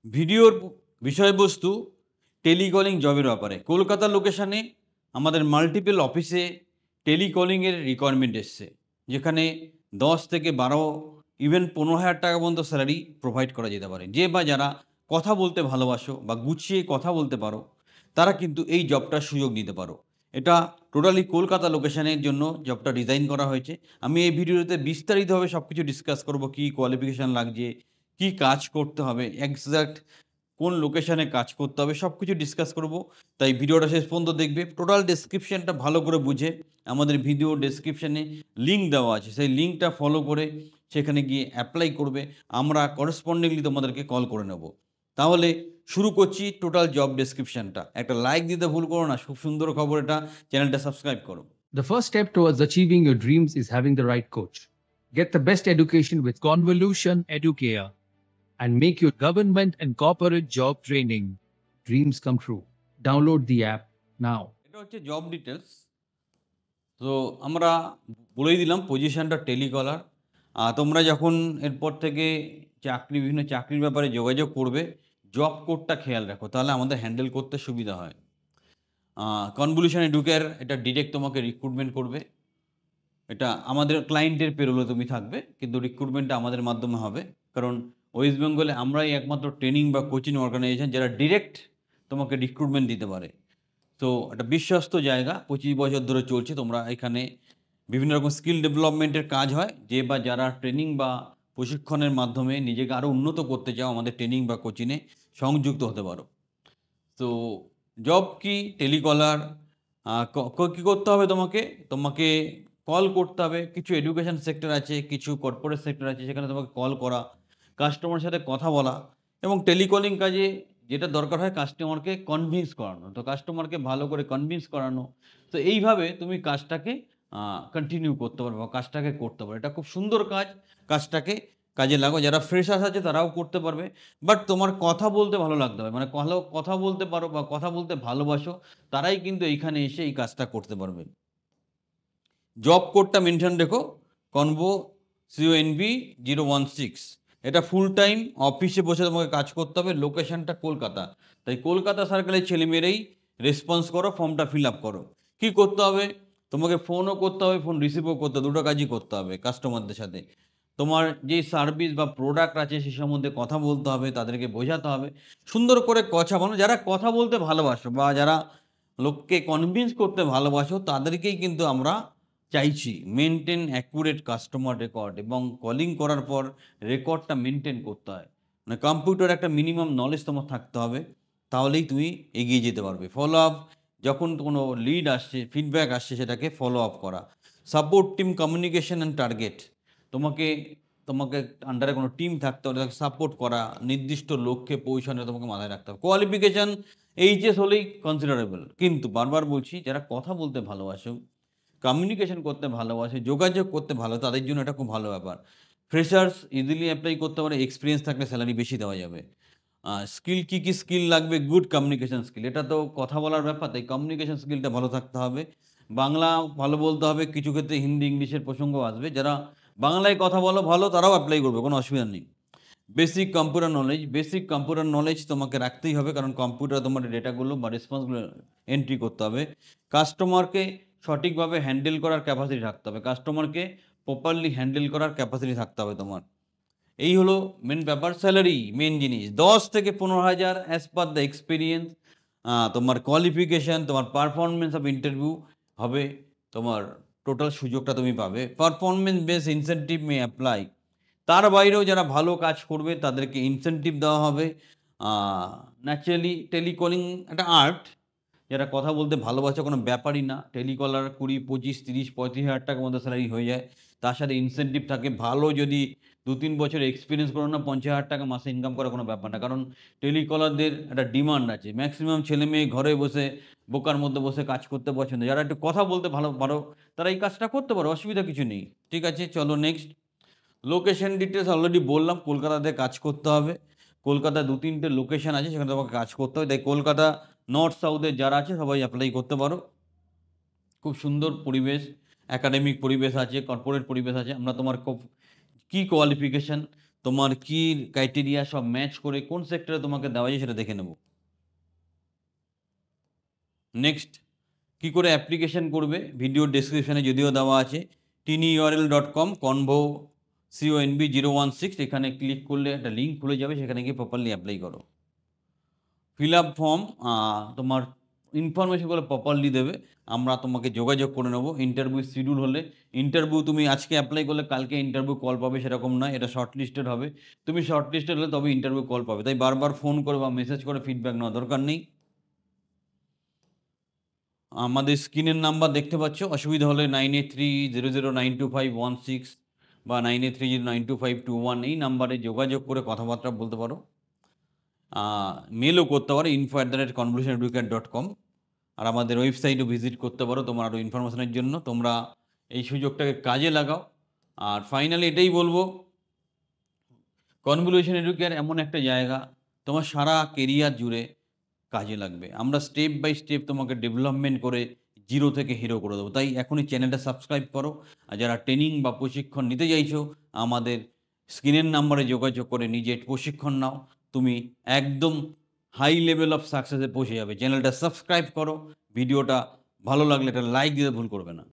ভিডিওর বিষয়বস্তু টেলিকলিং জবের ব্যাপারে। কলকাতার লোকেশানে আমাদের মাল্টিপল অফিসে টেলিকলিংয়ের রিকোয়ারমেন্ট এসছে। যেখানে ১০ থেকে ১২ ইভেন ১৫,০০০ টাকা পর্যন্ত স্যালারি প্রোভাইড করা যেতে পারে। যে বা যারা কথা বলতে ভালোবাসো বা গুছিয়ে কথা বলতে পারো, তারা কিন্তু এই জবটার সুযোগ নিতে পারো। এটা টোটালি কলকাতা লোকেশানের জন্য জবটা ডিজাইন করা হয়েছে। আমি এই ভিডিওতে বিস্তারিতভাবে সবকিছু ডিসকাস করব। কি কোয়ালিফিকেশন লাগছে, কি কাজ করতে হবে, এক্সাক্ট কোন লোকেশনে কাজ করতে হবে, সবকিছু ডিসকাস করব। তাই ভিডিওটা শেষ পর্যন্ত দেখবে। টোটাল ডেসক্রিপশনটা ভালো করে বুঝে আমাদের ভিডিও ডেসক্রিপশনে লিঙ্ক দেওয়া আছে। সেই লিঙ্কটা ফলো করে সেখানে গিয়ে অ্যাপ্লাই করবে। আমরা করেসপন্ডিংলি তোমাদেরকে কল করে নেব। তাহলে শুরু করছি টোটাল জব ডেসক্রিপশনটা। একটা লাইক দিতে ভুল করো না। খুব সুন্দর খবর এটা। চ্যানেলটা সাবস্ক্রাইব করো। The first step towards achieving your dreams is having the right coach. Get the best education with Convolution Educare and make your government and corporate job training dreams come true. Download the app now. এটা হচ্ছে job details. তো আমরা বলেই দিলাম পজিশনটা telecaller. তোমরা যখন এরপর থেকে বিভিন্ন চাকরির ব্যাপারে যোগাযোগ করবে, জব কোডটা খেয়াল রাখো, তাহলে আমাদের হ্যান্ডেল করতে সুবিধা হয়। কনভলিউশন এডুকেয়ার এটা ডিরেক্ট তোমাকে রিক্রুটমেন্ট করবে। এটা আমাদের ক্লায়েন্টের পেরোলে তুমি থাকবে, কিন্তু রিক্রুটমেন্টটা আমাদের মাধ্যমে হবে। কারণ ওয়েস্ট বেঙ্গলে আমরাই একমাত্র ট্রেনিং বা কোচিং অর্গানাইজেশন যারা ডিরেক্ট তোমাকে রিক্রুটমেন্ট দিতে পারে। তো একটা বিশ্বস্ত জায়গা, 25 বছর ধরে চলছে। তোমরা এখানে বিভিন্ন রকম স্কিল ডেভেলপমেন্টের কাজ হয়। যে বা যারা ট্রেনিং বা প্রশিক্ষণের মাধ্যমে নিজেকে আরও উন্নত করতে চাও, আমাদের ট্রেনিং বা কোচিংয়ে সংযুক্ত হতে পারো। তো জব কি টেলিকলার, কী করতে হবে তোমাকে? তোমাকে কল করতে হবে। কিছু এডুকেশন সেক্টর আছে, কিছু কর্পোরেট সেক্টর আছে, সেখানে তোমাকে কল করা, কাস্টমারের সাথে কথা বলা। এবং টেলিকলিং কাজে যেটা দরকার হয় কাস্টমারকে কনভিন্স করানো। তো কাস্টমারকে ভালো করে কনভিন্স করানো। তো এইভাবে তুমি কাজটাকে কন্টিনিউ করতে পারবে বা কাজটাকে করতে পারবে। এটা খুব সুন্দর কাজ। কাজটাকে কাজে লাগাও। যারা ফ্রেশার্স আছে তারাও করতে পারবে। বাট তোমার কথা বলতে ভালো লাগতে হবে। মানে কথা বলতে পারো বা কথা বলতে ভালোবাসো, তারাই কিন্তু এইখানে এসে এই কাজটা করতে পারবে। জব কোডটা মেনশন রেখো, কনভো CONV 016। এটা ফুল টাইম অফিসে বসে তোমাকে কাজ করতে হবে। লোকেশনটা কলকাতা। তাই কলকাতা সার্কেলের ছেলেমেয়েরাই রেসপন্স করো, ফর্মটা ফিল আপ করো। কী করতে হবে? তোমাকে ফোনও করতে হবে, ফোন রিসিভও করতে হবে। দুটো কাজই করতে হবে কাস্টমারদের সাথে। তোমার যেই সার্ভিস বা প্রোডাক্ট আছে সে সম্বন্ধে কথা বলতে হবে, তাদেরকে বোঝাতে হবে। সুন্দর করে কথা বলো। যারা কথা বলতে ভালোবাসো বা যারা লোককে কনভিন্স করতে ভালোবাসো, তাদেরকেই কিন্তু আমরা চাইছি। মেনটেন অ্যাকুরেট কাস্টমার রেকর্ড, এবং কলিং করার পর রেকর্ডটা মেনটেন করতে হয়। মানে কম্পিউটার একটা মিনিমাম নলেজ তোমার থাকতে হবে, তাহলেই তুমি এগিয়ে যেতে পারবে। ফলো আপ, যখন কোনো লিড আসছে, ফিডব্যাক আসছে, সেটাকে ফলো আপ করা। Support team communication and target. তোমাকে তোমাকে আন্ডারে কোনো টিম থাকতে হবে, তাকে সাপোর্ট করা, নির্দিষ্ট লক্ষ্যে পৌঁছানো তোমাকে মাথায় রাখতে হবে। কোয়ালিফিকেশান এইচএস হলেই কনসিডারেবল। কিন্তু বারবার বলছি, যারা কথা বলতে ভালোবাসো, কমিউনিকেশন করতে ভালোবাসে, যোগাযোগ করতে ভালো, তাদের জন্য এটা খুব ভালো ব্যাপার। ফ্রেশার্স ইজিলি অ্যাপ্লাই করতে পারে। এক্সপিরিয়েন্স থাকলে স্যালারি বেশি দেওয়া যাবে। স্কিল কী স্কিল লাগবে? Good communication skill. এটা তো কথা বলার ব্যাপার, তাই কমিউনিকেশন স্কিলটা ভালো থাকতে হবে। বাংলা ভালো বলতে হবে। কিছু ক্ষেত্রে হিন্দি ইংলিশের প্রসঙ্গ আসবে। যারা বাংলায় কথা বলো ভালো, তারাও অ্যাপ্লাই করবে, কোনো অসুবিধা নেই। বেসিক কম্পিউটার নলেজ তোমাকে রাখতেই হবে, কারণ কম্পিউটার তোমার ডেটাগুলো বা রেসপন্সগুলো এন্ট্রি করতে হবে। কাস্টমারকে সঠিকভাবে হ্যান্ডেল করার ক্যাপাসিটি থাকতে হবে। কাস্টমারকে প্রপারলি হ্যান্ডেল করার ক্যাপাসিটি থাকতে হবে তোমার। এই হলো মেন ব্যাপার। স্যালারি মেন জিনিস ১০ থেকে ১৫,০০০ অ্যাজ পার দ্য এক্সপিরিয়েন্স। তোমার কোয়ালিফিকেশান, তোমার পারফরমেন্স অফ ইন্টারভিউ হবে তোমার টোটাল সুযোগটা তুমি পাবে। Performance base incentive may apply. তার বাইরেও যারা ভালো কাজ করবে তাদেরকে ইনসেনটিভ দেওয়া হবে। ন্যাচারালি টেলিকলিং একটা আর্ট। যারা কথা বলতে ভালোবাসে কোনো ব্যাপারই না। টেলিকলার ২০, ২৫, ৩০, ৩৫,০০০ টাকার মধ্যে স্যালারি হয়ে যায়। তার সাথে ইনসেনটিভ থাকে। ভালো যদি ২-৩ বছর এক্সপিরিয়েন্স করো না, ৫০,০০০ টাকা মাসে ইনকাম করা কোনো ব্যাপার না। কারণ টেলিকলারদের একটা ডিমান্ড আছে। ম্যাক্সিমাম ছেলেমেয়ে ঘরে বসে বোকার মধ্যে বসে কাজ করতে পছন্দ। যারা একটু কথা বলতে ভালো পারো, তারা এই কাজটা করতে পারো, অসুবিধা কিছু নেই। ঠিক আছে, চলো নেক্সট। লোকেশন ডিটেলস অলরেডি বললাম, কলকাতাতে কাজ করতে হবে। কলকাতায় ২-৩টে লোকেশন আছে, সেখানে তোমাকে কাজ করতে হবে। তাই কলকাতা নর্থ সাউথের যারা আছে সবাই অ্যাপ্লাই করতে পারো। খুব সুন্দর পরিবেশ, একাডেমিক পরিবেশ আছে, কর্পোরেট পরিবেশ আছে। আমরা তোমার খুব কী কোয়ালিফিকেশান, তোমার কি ক্রাইটেরিয়া সব ম্যাচ করে কোন সেক্টরে তোমাকে দেওয়া যায় সেটা দেখে নেব। নেক্সট, কি করে অ্যাপ্লিকেশন করবে, ভিডিও ডেসক্রিপশনে যদিও দেওয়া আছে, tinyurl.com convo conv 016, এখানে ক্লিক করলে একটা লিঙ্ক খুলে যাবে, সেখানে গিয়ে প্রপারলি অ্যাপ্লাই করো। ফিল আপ ফর্ম, তোমার ইনফরমেশনগুলো প্রপারলি দেবে, আমরা তোমাকে যোগাযোগ করে নেবো। ইন্টারভিউ শিডিউল হলে, ইন্টারভিউ তুমি আজকে অ্যাপ্লাই করলে কালকে ইন্টারভিউ কল পাবে সেরকম নয়, এটা শর্ট লিস্টেড হবে। তুমি শর্ট লিস্টেড হলে তবে ইন্টারভিউ কল পাবে, তাই বারবার ফোন করে বা মেসেজ করে ফিডব্যাক নেওয়া দরকার নেই। আমাদের স্ক্রিনের নাম্বার দেখতে পাচ্ছ, অসুবিধা হলে 9830092516 বা 9830925221 এই নাম্বারে যোগাযোগ করে কথাবার্তা বলতে পারো। মেলও করতে পারো info@convolutioneducate.com, আর আমাদের ওয়েবসাইটও ভিজিট করতে পারো তোমার আরও ইনফরমেশনের জন্য। তোমরা এই সুযোগটাকে কাজে লাগাও। আর ফাইনালি এটাই বলবো, কনভলিউশন এডুকেয়ার এমন একটা জায়গা তোমার সারা কেরিয়ার জুড়ে কাজে লাগবে। আমরা স্টেপ বাই স্টেপ তোমাকে ডেভেলপমেন্ট করে জিরো থেকে হিরো করে দেবো। তাই এখনই চ্যানেলটা সাবস্ক্রাইব করো। আর যারা ট্রেনিং বা প্রশিক্ষণ নিতে চাইছো, আমাদের স্ক্রিনের নাম্বারে যোগাযোগ করে নিজের প্রশিক্ষণ নাও, তুমি একদম হাই লেভেল অফ সাকসেসে পৌঁছে যাবে। চ্যানেলটা সাবস্ক্রাইব করো, ভিডিওটা ভালো লাগলে একটা লাইক দিতে ভুল করবে না।